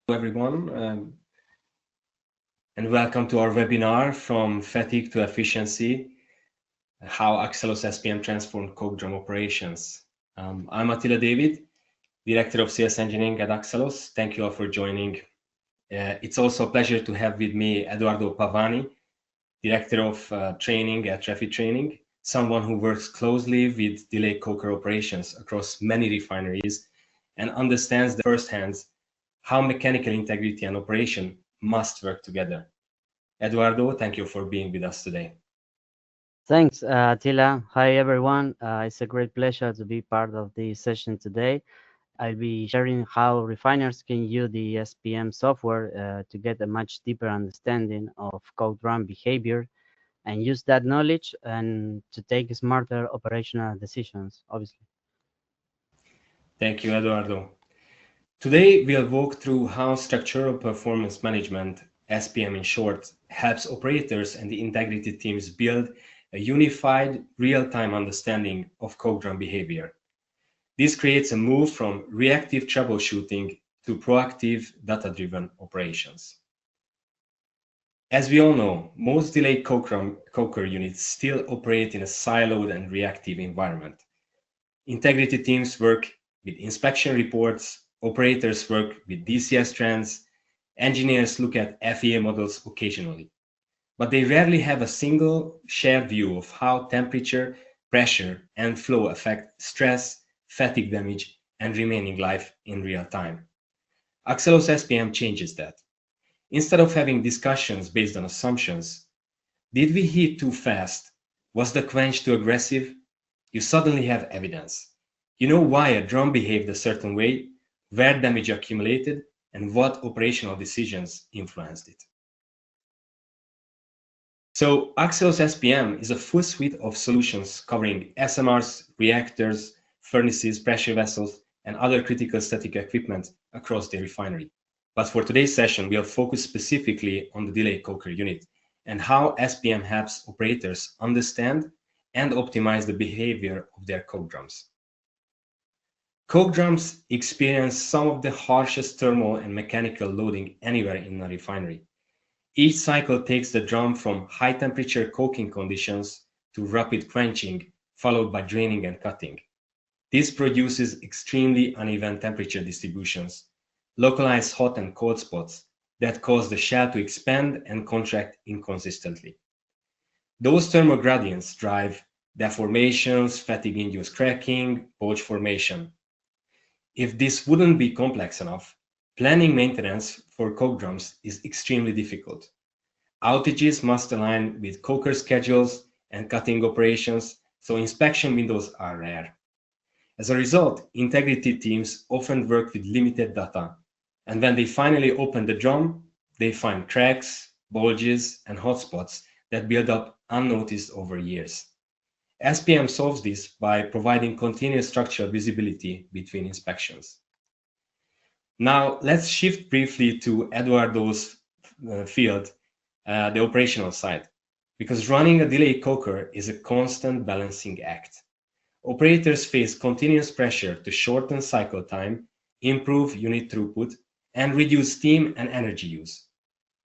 Everyone, and welcome to our webinar From Fatigue to Efficiency, How Axelos SPM Transformed Coke Drum Operations. I'm Attila David, Director of Sales Engineering at Axelos. Thank you all for joining. It's also a pleasure to have with me Eduardo Pavani, Director of Training at Traffic Training, someone who works closely with delayed coker operations across many refineries and understands firsthand how mechanical integrity and operation must work together. Eduardo, thank you for being with us today. Thanks, Attila. Hi, everyone. It's a great pleasure to be part of this session today. I'll be sharing how refiners can use the SPM software to get a much deeper understanding of code run behavior and use that knowledge and to take smarter operational decisions, obviously. Thank you, Eduardo. Today, we'll walk through how structural performance management, SPM in short, helps operators and the integrity teams build a unified, real-time understanding of code run behavior. This creates a move from reactive troubleshooting to proactive, data-driven operations. As we all know, most delayed coker units still operate in a siloed and reactive environment. Integrity teams work with inspection reports, operators work with DCS trends, engineers look at FEA models occasionally. But they rarely have a single shared view of how temperature, pressure, and flow affect stress, fatigue damage, and remaining life in real time. Axelos SPM changes that. Instead of having discussions based on assumptions, did we heat too fast? Was the quench too aggressive? You suddenly have evidence. You know why a drum behaved a certain way, where damage accumulated, and what operational decisions influenced it. So Axelos SPM is a full suite of solutions covering SMRs, reactors, furnaces, pressure vessels, and other critical static equipment across the refinery. But for today's session, we'll focus specifically on the delayed coker unit and how SPM helps operators understand and optimize the behavior of their coke drums. Coke drums experience some of the harshest thermal and mechanical loading anywhere in a refinery. Each cycle takes the drum from high temperature coking conditions to rapid quenching, followed by draining and cutting. This produces extremely uneven temperature distributions, localized hot and cold spots that cause the shell to expand and contract inconsistently. Those thermal gradients drive deformations, fatigue-induced cracking, bulge formation. If this wouldn't be complex enough, planning maintenance for coke drums is extremely difficult. Outages must align with coker schedules and cutting operations, so inspection windows are rare. As a result, integrity teams often work with limited data, and when they finally open the drum, they find cracks, bulges, and hotspots that build up unnoticed over years. SPM solves this by providing continuous structural visibility between inspections. Now, let's shift briefly to Eduardo's field, the operational side, because running a delayed coker is a constant balancing act. Operators face continuous pressure to shorten cycle time, improve unit throughput, and reduce steam and energy use.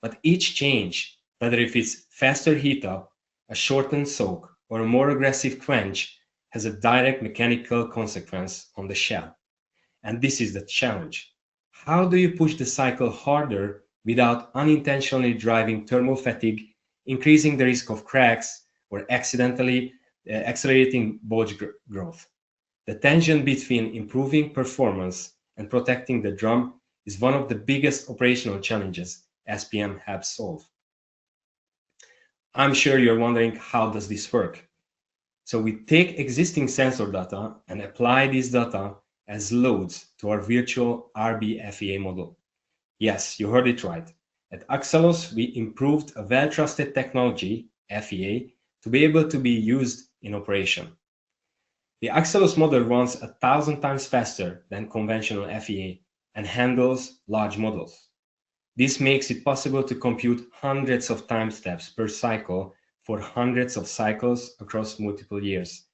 But each change, whether if it's faster heat up, a shortened soak, or a more aggressive quench, has a direct mechanical consequence on the shell. And this is the challenge. How do you push the cycle harder without unintentionally driving thermal fatigue, increasing the risk of cracks, or accidentally accelerating bulge growth? The tension between improving performance and protecting the drum is one of the biggest operational challenges SPM helps solve. I'm sure you're wondering, how does this work? So we take existing sensor data and apply this data as loads to our virtual RB-FEA model. Yes, you heard it right. At Axelos, we improved a well-trusted technology, FEA, to be able to be used in operation. The Axelos model runs 1,000 times faster than conventional FEA and handles large models. This makes it possible to compute hundreds of time steps per cycle for hundreds of cycles across multiple years.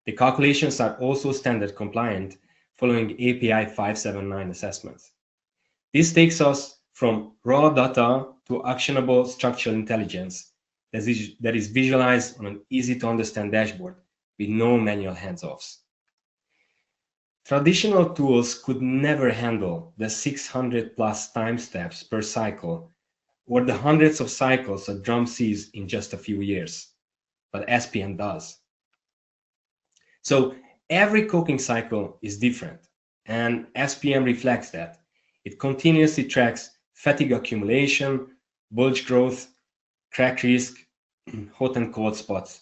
The calculations are also standard compliant following API 579 assessments. This takes us from raw data to actionable structural intelligence that is visualized on an easy to understand dashboard with no manual hands-offs. Traditional tools could never handle the 600 plus time steps per cycle or the hundreds of cycles a drum sees in just a few years, but SPM does. So every cooking cycle is different, and SPM reflects that. It continuously tracks fatigue accumulation, bulge growth, crack risk, hot and cold spots.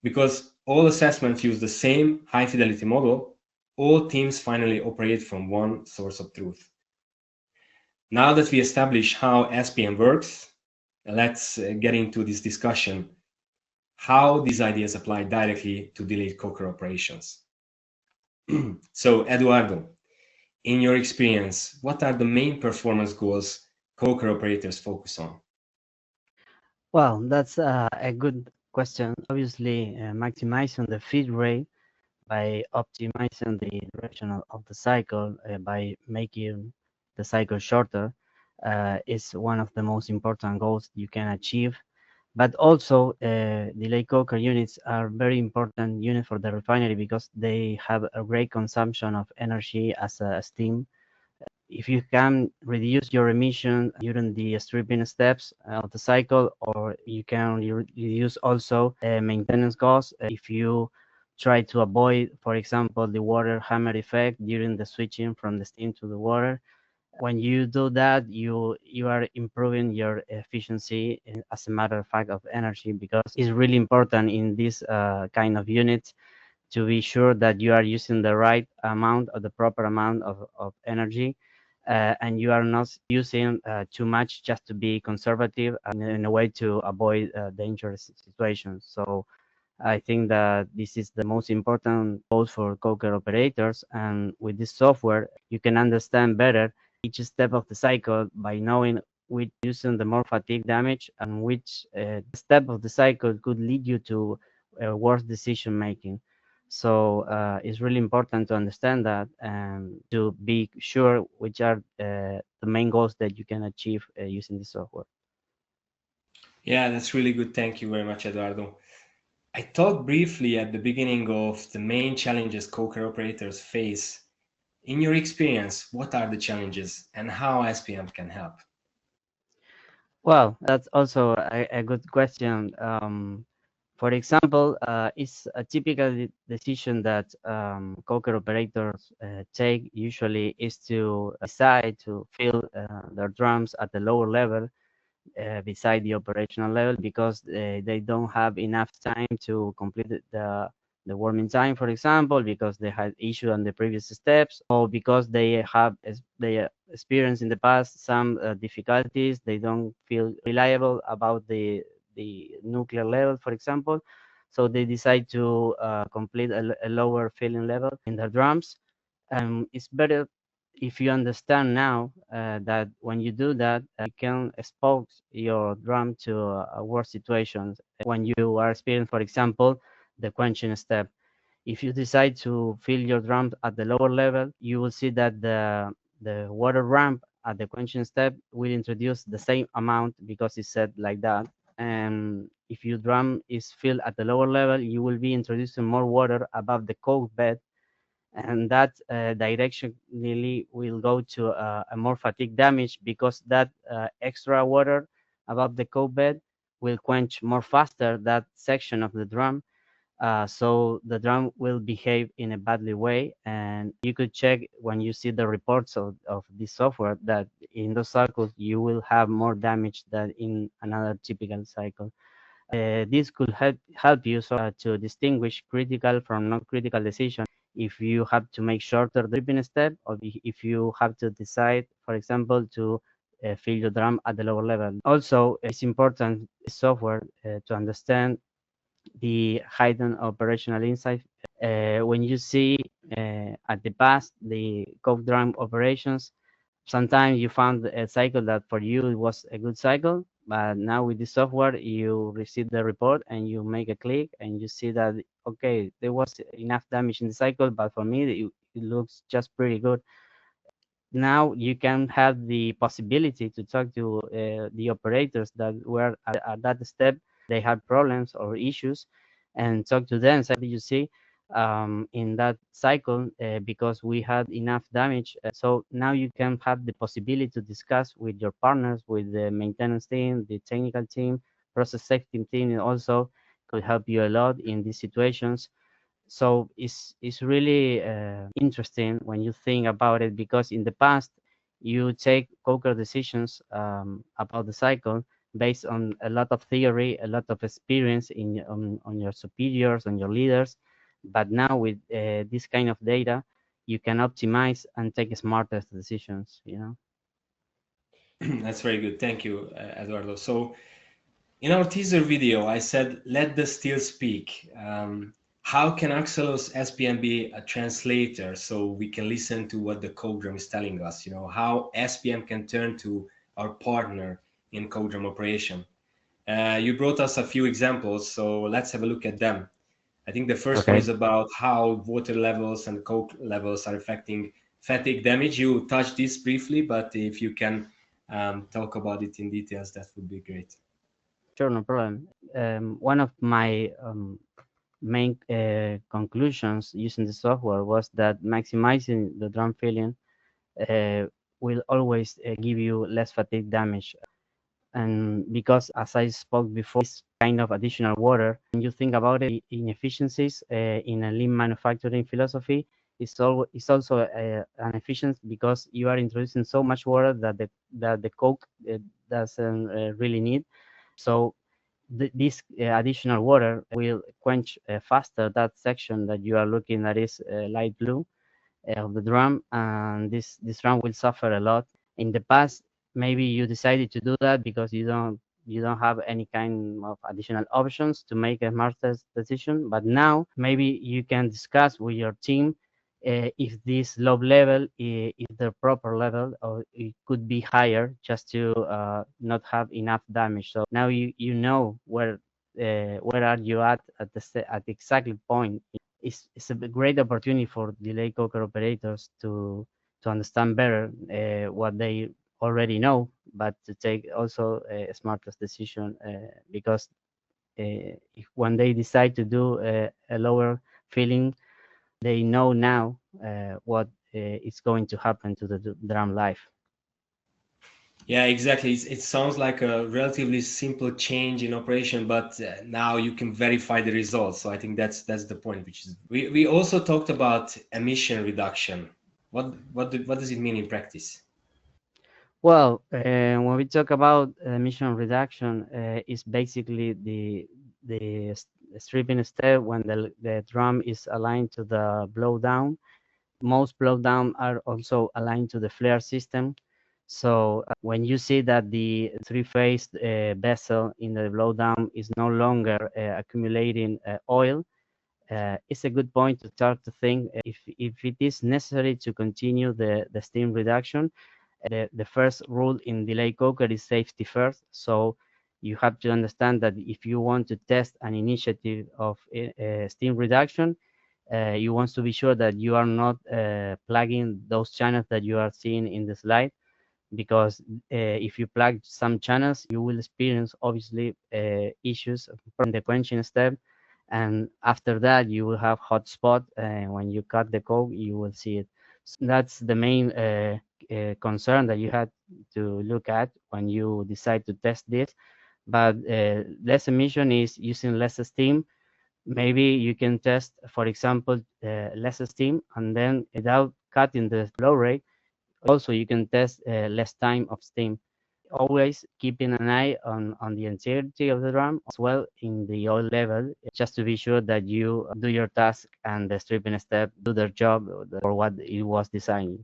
Because all assessments use the same high fidelity model, all teams finally operate from one source of truth. Now that we establish how SPM works, let's get into this discussion how these ideas apply directly to delayed coker operations. So, Eduardo, in your experience, what are the main performance goals coker operators focus on? Well, that's a good question. Obviously, maximizing the feed rate by optimizing the duration of the cycle by making the cycle shorter is one of the most important goals you can achieve. But also, delay coker units are very important unit for the refinery because they have a great consumption of energy as a steam. If you can reduce your emission during the stripping steps of the cycle, or you can reduce also maintenance costs if you try to avoid, for example, the water hammer effect during the switching from the steam to the water. When you do that, you are improving your efficiency as a matter of fact of energy, because it's really important in this kind of units to be sure that you are using the right amount or the proper amount of energy, and you are not using too much just to be conservative in a way to avoid dangerous situations. So I think that this is the most important both for coker operators, and with this software you can understand better each step of the cycle by knowing which using the more fatigue damage and which step of the cycle could lead you to worse decision making. So it's really important to understand that and to be sure which are the main goals that you can achieve using the software. Yeah, that's really good. Thank you very much, Eduardo. I talked briefly at the beginning of the main challenges coker operators face. In your experience, what are the challenges and how SPM can help? Well, that's also a good question. For example, it's a typical decision that coker operators take usually is to decide to fill their drums at the lower level beside the operational level, because they don't have enough time to complete the warming time, for example, because they had issue on the previous steps, or because they have they experienced in the past some difficulties. They don't feel reliable about the nuclear level, for example. So they decide to complete a lower filling level in their drums. It's better if you understand now that when you do that, you can expose your drum to worse situations when you are experiencing, for example, the quenching step. If you decide to fill your drum at the lower level, you will see that the water ramp at the quenching step will introduce the same amount because it's set like that. And if your drum is filled at the lower level, you will be introducing more water above the coke bed, and that direction really will go to a more fatigue damage, because that extra water above the coke bed will quench more faster that section of the drum. So the drum will behave in a badly way, and you could check when you see the reports of this software that in those cycles you will have more damage than in another typical cycle. This could help you to distinguish critical from non-critical decisions if you have to make shorter dripping step, or if you have to decide, for example, to fill your drum at the lower level. Also, it's important software to understand the hidden operational insight. When you see at the past the coke drum operations, sometimes you found a cycle that for you it was a good cycle, but now with the software you receive the report and you make a click and you see that okay, there was enough damage in the cycle, but for me it looks just pretty good. now you can have the possibility to talk to the operators that were at that step. They had problems or issues, and talk to them. Say, what did you see in that cycle? Because we had enough damage. So now you can have the possibility to discuss with your partners, with the maintenance team, the technical team, process safety team, and also could help you a lot in these situations. So it's really interesting when you think about it, because in the past you take coker decisions about the cycle based on a lot of theory, a lot of experience on your superiors, on your leaders. But now with this kind of data, you can optimize and take smarter decisions, you know. That's very good. Thank you, Eduardo. So in our teaser video, I said, let the steel speak. How can Axelos SPM be a translator so we can listen to what the code drum is telling us? You know, how SPM can turn to our partner in code drum operation. You brought us a few examples, so let's have a look at them. I think the first one Okay. is about how water levels and coke levels are affecting fatigue damage. You touched this briefly, but if you can talk about it in details, that would be great. Sure, no problem. One of my main conclusions using the software was that maximizing the drum filling uh, will always give you less fatigue damage. And because, as I spoke before, this kind of additional water, when you think about it, inefficiencies in a lean manufacturing philosophy is also an efficiency, because you are introducing so much water that the coke doesn't really need. So this additional water will quench faster that section that you are looking at is light blue of the drum, and this drum will suffer a lot. In the past, maybe you decided to do that because you don't have any kind of additional options to make a master decision. But now maybe you can discuss with your team if this low level is the proper level, or it could be higher, just to not have enough damage. So now you know where are you at the exactly point. It's a great opportunity for delay coker operators to understand better what they already know, but to take also a smartest decision, because if when they decide to do a lower filling, they know now what is going to happen to the drum life. Yeah, exactly. It sounds like a relatively simple change in operation, but now you can verify the results. So I think that's the point. Which is we also talked about emission reduction. What does it mean in practice? Well, when we talk about emission reduction, it's basically the stripping step when the drum is aligned to the blowdown. Most blowdown are also aligned to the flare system. So when you see that the three-phase vessel in the blowdown is no longer accumulating oil, it's a good point to start to think if it is necessary to continue the steam reduction. The first rule in delay coker is safety first. So you have to understand that if you want to test an initiative of steam reduction, you want to be sure that you are not plugging those channels that you are seeing in the slide, because if you plug some channels, you will experience obviously issues from the quenching step, and after that you will have hot spot, and when you cut the coke, you will see it. So that's the main concern that you had to look at when you decide to test this. But less emission is using less steam. Maybe you can test, for example, less steam, and then without cutting the flow rate, also you can test less time of steam. Always keeping an eye on the integrity of the drum, as well in the oil level, just to be sure that you do your task and the stripping step do their job for what it was designed.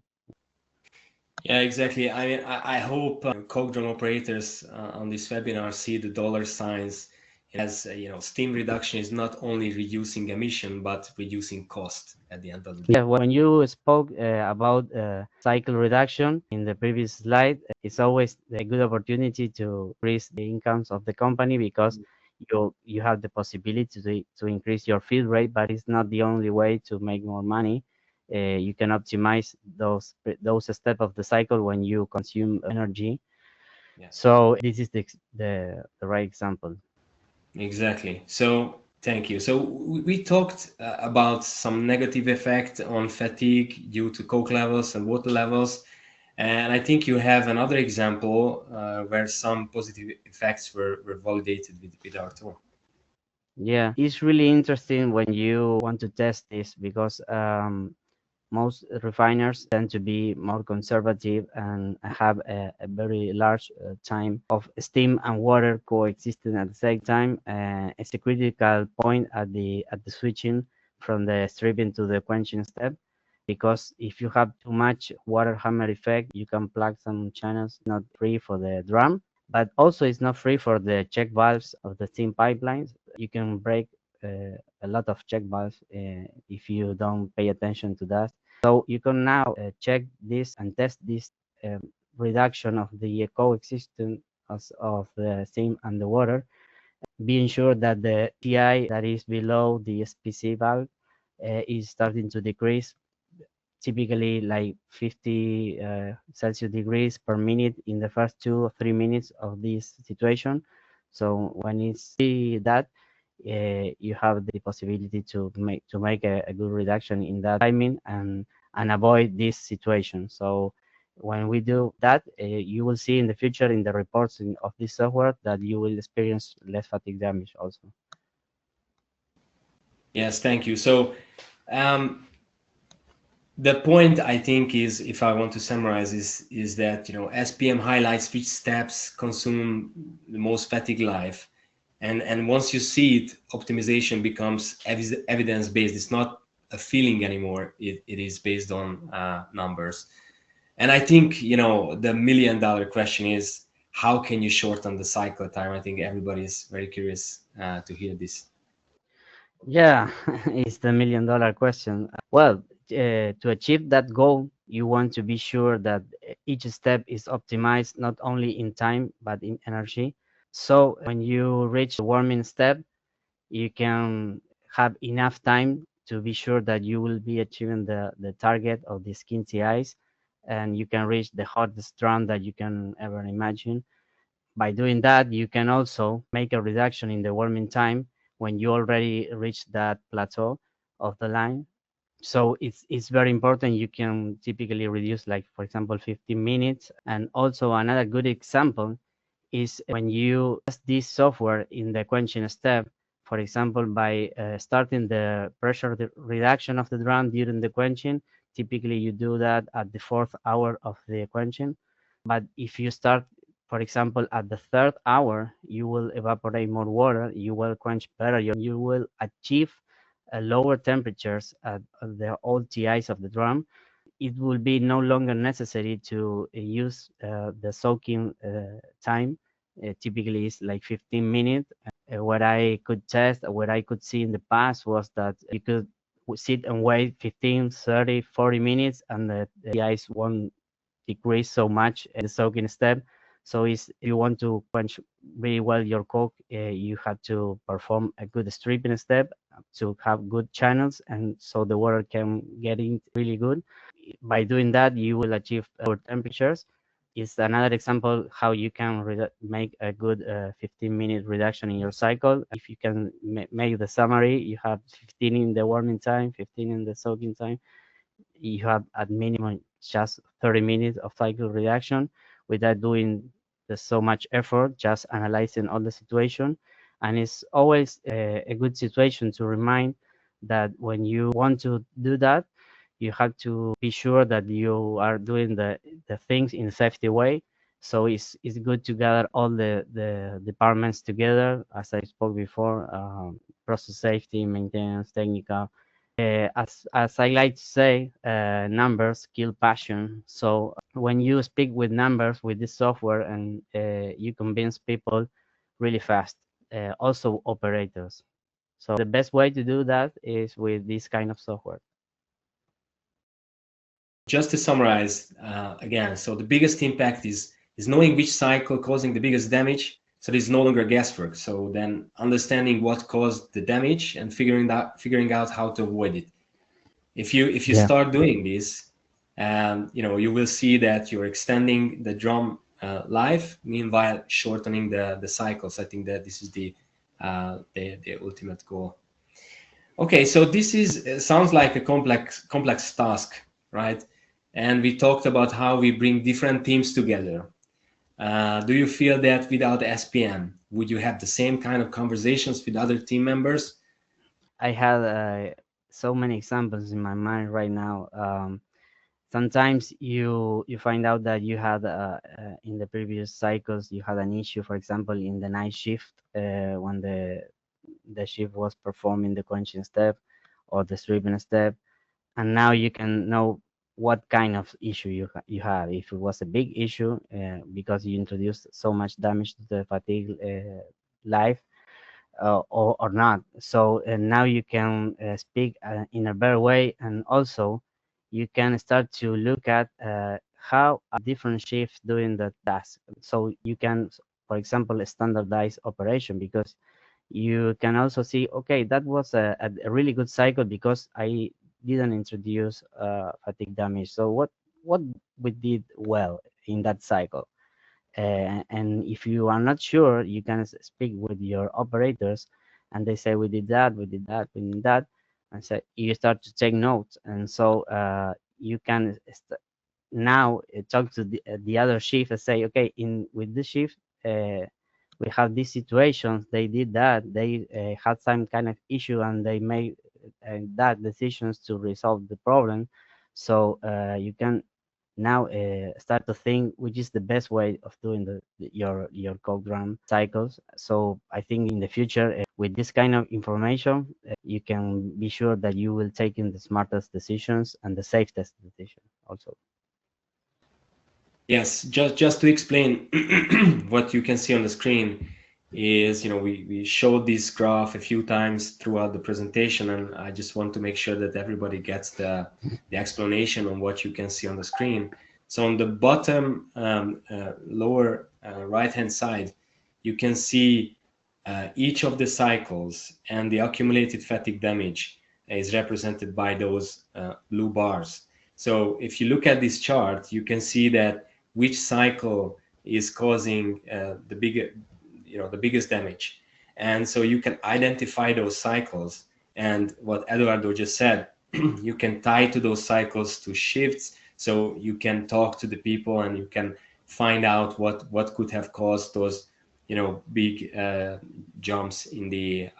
Yeah, exactly. I mean, I hope coke drum operators on this webinar see the dollar signs as steam reduction is not only reducing emission but reducing cost at the end of the day. Yeah, when you spoke about cycle reduction in the previous slide, it's always a good opportunity to increase the incomes of the company, because you have the possibility to increase your feed rate, but it's not the only way to make more money. you can optimize those steps of the cycle when you consume energy. Yeah, So this is the right example. exactly. So thank you. So we talked about some negative effect on fatigue due to coke levels and water levels. And I think you have another example where some positive effects were validated with our tool. Yeah, it's really interesting when you want to test this because most refiners tend to be more conservative and have a very large time of steam and water coexisting at the same time. It's a critical point at the switching from the stripping to the quenching step, because if you have too much water hammer effect, you can plug some channels not free for the drum, but also it's not free for the check valves of the steam pipelines. You can break a lot of check valves if you don't pay attention to that. So you can now check this and test this reduction of the coexistence of the steam and the water, being sure that the TI that is below the SPC valve is starting to decrease, typically like 50 Celsius degrees per minute in the first 2 or 3 minutes of this situation. So when you see that, you have the possibility to make a good reduction in that timing and avoid this situation. So when we do that, you will see in the future in the reports of this software that you will experience less fatigue damage also. Yes, thank you. So um, the point I think is, if I want to summarize, is that SPM highlights which steps consume the most fatigue life, and once you see it, optimization becomes evidence based. It's not a feeling anymore. It is based on numbers. And I think the $1 million question is, how can you shorten the cycle time? I think everybody is very curious to hear this. Yeah, it's the $1 million question. Well, to achieve that goal, you want to be sure that each step is optimized not only in time but in energy. So when you reach the warming step, you can have enough time to be sure that you will be achieving the target of the skin TIs, and you can reach the hottest drum that you can ever imagine. By doing that, you can also make a reduction in the warming time when you already reach that plateau of the line. So it's very important. You can typically reduce, like for example, 15 minutes. And also another good example is when you test this software in the quenching step, for example, by starting the pressure reduction of the drum during the quenching. Typically, you do that at the 4th hour of the quenching. But if you start, for example, at the 3rd hour, you will evaporate more water, you will quench better, you will achieve lower temperatures at the old TIs of the drum. It will be no longer necessary to use the soaking time. Typically, it's like 15 minutes. What I could test, what I could see in the past was that you could sit and wait 15, 30, 40 minutes, and the ice won't decrease so much the soaking step. So if you want to quench really well your coke, you have to perform a good stripping step to have good channels, and so the water can get in really good. By doing that, you will achieve lower temperatures. Is another example how you can make a good 15-minute reduction in your cycle. If you can make the summary, you have 15 in the warming time, 15 in the soaking time. You have at minimum just 30 minutes of cycle reduction without doing so much effort, just analyzing all the situation. And it's always a good situation to remind that when you want to do that, you have to be sure that you are doing the things in a safety way. So it's good to gather all the departments together, as I spoke before, process safety, maintenance, technical. As I like to say, numbers kill passion. So when you speak with numbers with this software, and you convince people really fast, also operators. So the best way to do that is with this kind of software. Just to summarize again, so the biggest impact is knowing which cycle causing the biggest damage. So there's no longer guesswork. So then understanding what caused the damage and figuring out how to avoid it. If you Yeah. start doing this, you will see that you're extending the drum life, meanwhile shortening the cycles. I think that this is the ultimate goal. Okay, so this is sounds like a complex task, right? And we talked about how we bring different teams together. Do you feel that without SPM, would you have the same kind of conversations with other team members? I had so many examples in my mind right now. Sometimes you find out that you had in the previous cycles you had an issue, for example, in the night shift when the shift was performing the quenching step or the stripping step, and now you can know what kind of issue you have. If it was a big issue because you introduced so much damage to the fatigue life, or not. So now you can speak in a better way, and also you can start to look at how a different shift doing the task. So you can, for example, standardize operation, because you can also see, okay, that was a really good cycle because I didn't introduce fatigue damage. So what we did well in that cycle? And if you are not sure, you can speak with your operators, and they say we did that, we did that, we did that, and so you start to take notes, and so you can now talk to the other shift and say, okay, in with this shift, we have these situations. They did that. They had some kind of issue, and they made that decisions to resolve the problem. So you can now start to think which is the best way of doing your code run cycles. So I think in the future, with this kind of information, you can be sure that you will take in the smartest decisions and the safest decision also. Yes, just to explain what you can see on the screen is, we showed this graph a few times throughout the presentation, and I just want to make sure that everybody gets the explanation on what you can see on the screen. So on the bottom lower right-hand side, you can see each of the cycles, and the accumulated fatigue damage is represented by those blue bars. So if you look at this chart, you can see that which cycle is causing the biggest damage, and so you can identify those cycles. And what Eduardo just said, you can tie to those cycles to shifts, so you can talk to the people and you can find out what could have caused those big jumps in the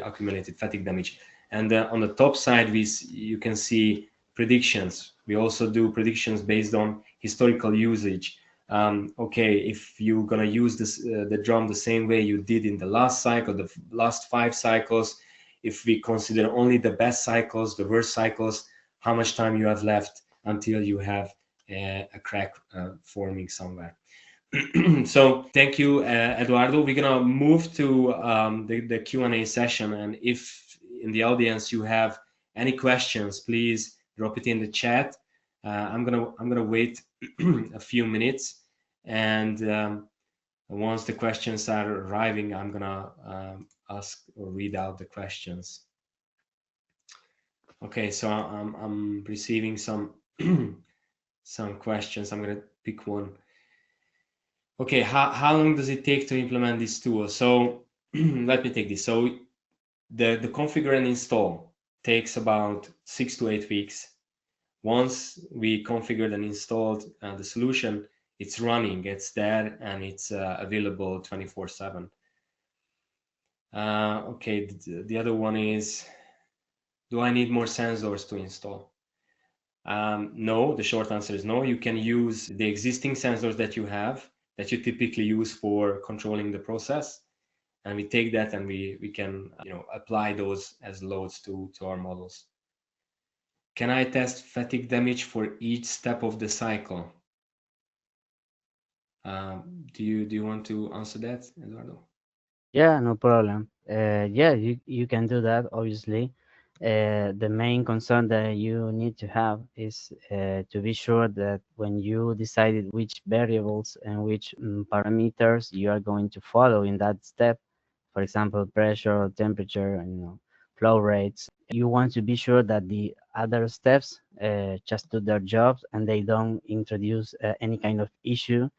accumulated fatigue damage. And on the top side, you can see predictions. We also do predictions based on historical usage. Okay, if you're gonna use the drum the same way you did in the last cycle, the last 5 cycles, if we consider only the best cycles, the worst cycles, how much time you have left until you have a crack forming somewhere. So thank you, Eduardo. We're gonna move to the Q&A session, and if in the audience you have any questions, please drop it in the chat. I'm gonna wait a few minutes, and once the questions are arriving, I'm gonna ask or read out the questions. Okay, so I'm receiving some some questions. I'm gonna pick one. Okay, how long does it take to implement this tool? So let me take this. So the configure and install takes about 6 to 8 weeks. Once we configured and installed the solution, it's running, it's there, and it's available 24/7. Okay, the other one is, do I need more sensors to install? No, the short answer is no. You can use the existing sensors that you have, that you typically use for controlling the process, and we take that and we can apply those as loads to our models. Can I test fatigue damage for each step of the cycle? Do you want to answer that, Eduardo? Yeah, no problem. Yeah, you can do that, obviously. The main concern that you need to have is to be sure that when you decided which variables and which parameters you are going to follow in that step, for example, pressure, temperature, and flow rates, You want to be sure that the other steps just do their jobs and they don't introduce any kind of issue,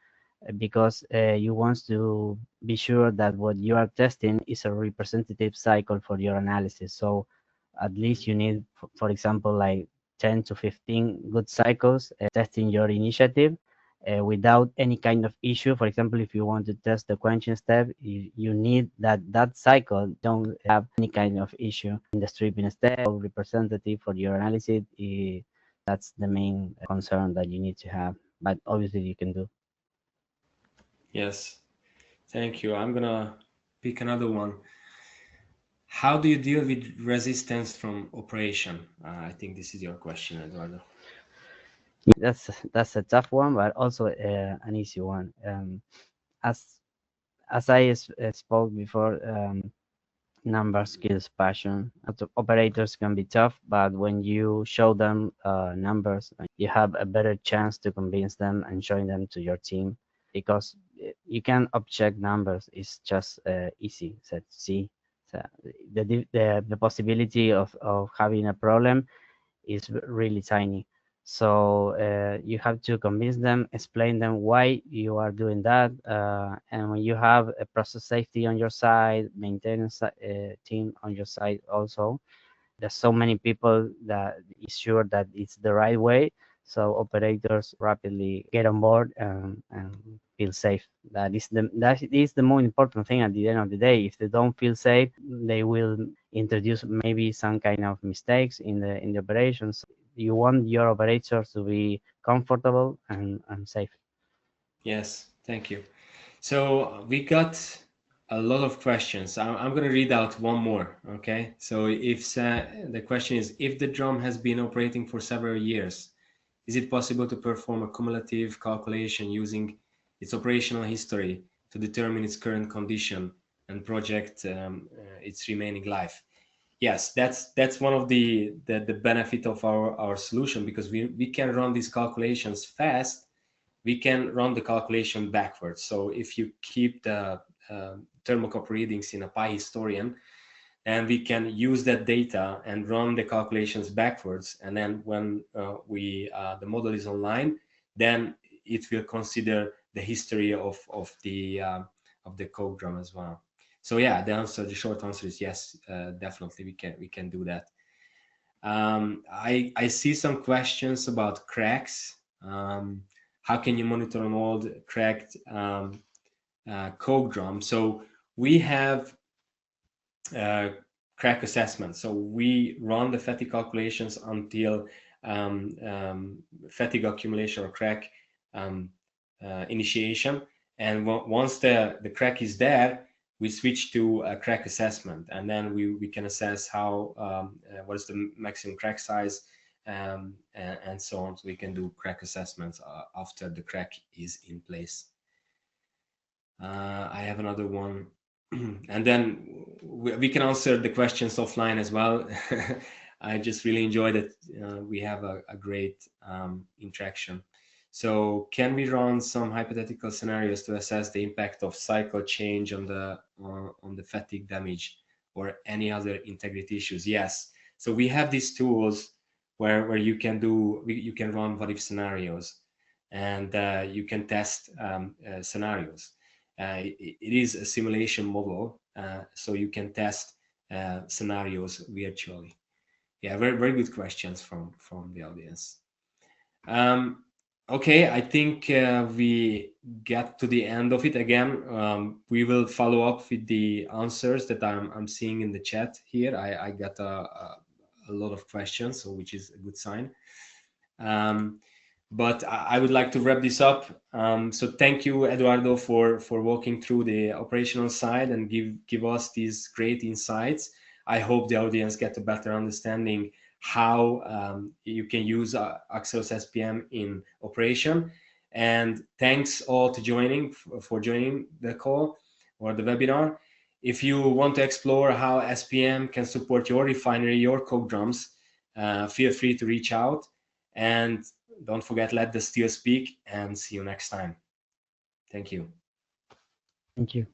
because you want to be sure that what you are testing is a representative cycle for your analysis. So at least you need, for example, like 10 to 15 good cycles testing your initiative without any kind of issue. For example, if you want to test the quenching step, you need that cycle don't have any kind of issue in the stripping step or representative for your analysis. That's the main concern that you need to have, but obviously you can do. Yes, thank you. I'm gonna pick another one. How do you deal with resistance from operation? I think this is your question, Eduardo. That's a tough one, but also an easy one. As as I spoke before, numbers kills passion. Operators can be tough, but when you show them numbers, you have a better chance to convince them and showing them to your team, because you can object numbers. It's just easy. So see, so the possibility of having a problem is really tiny. So you have to convince them, explain them why you are doing that, and when you have a process safety on your side, maintenance team on your side also, there's so many people that is sure that it's the right way. So operators rapidly get on board and feel safe. That is the most important thing at the end of the day. If they don't feel safe, they will introduce maybe some kind of mistakes in the operations. You want your operators to be comfortable and safe. Yes, thank you. So we got a lot of questions. I'm going to read out one more. Okay. So if the question is, if the drum has been operating for several years, is it possible to perform a cumulative calculation using its operational history to determine its current condition and project its remaining life? Yes, that's one of the benefit of our solution, because we can run these calculations fast. We can run the calculation backwards. So if you keep the thermocouple readings in a pi historian, and we can use that data and run the calculations backwards, and then when the model is online, then it will consider the history of the code drum as well. So yeah, the short answer is yes, definitely we can do that. I see some questions about cracks. How can you monitor an old cracked coke drum? So we have crack assessment. So we run the fatigue calculations until fatigue accumulation or crack initiation. And once the crack is there, we switch to a crack assessment, and then we can assess how what is the maximum crack size, and so on. So we can do crack assessments after the crack is in place. I have another one. And then we can answer the questions offline as well. I just really enjoy that we have a great interaction. So can we run some hypothetical scenarios to assess the impact of cycle change on the fatigue damage or any other integrity issues? Yes. So we have these tools where you can run what if scenarios, and you can test scenarios. It is a simulation model, so you can test scenarios virtually. Yeah, very very good questions from the audience. Okay, I think we get to the end of it again. We will follow up with the answers that I'm seeing in the chat here. I got a lot of questions, so which is a good sign. But I would like to wrap this up. So thank you, Eduardo, for walking through the operational side and give us these great insights. I hope the audience get a better understanding how you can use Axios SPM in operation. And thanks all to for joining the call or the webinar. If you want to explore how SPM can support your refinery, your coke drums, feel free to reach out. And don't forget, let the steel speak, and see you next time. Thank you. Thank you.